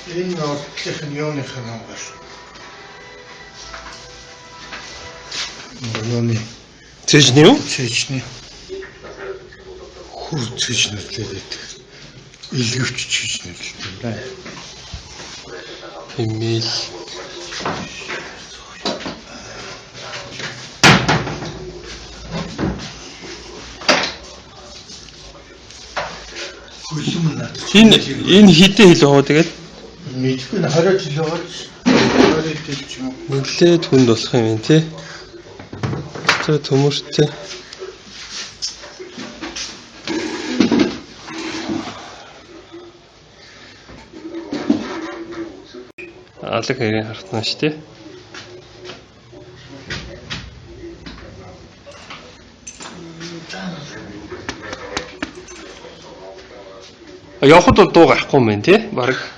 Энэ одлын юуных нь бол юуны Цэжний юу? цэжний хүр цэж нэрлээд илгэвч чиж нэрлэдэг юм байна. Имэйл. Энэ хідэн хил яваа тэгээд мэдгүй 20 жил яваад 20 жил ч юм уу. нэлээд хүнд болох юм байна тий. Тэр төмөртэй. Алаг хэрэг харагдана шүү тий. Явахд бол дуу гарахгүй юм байна тий. Бараг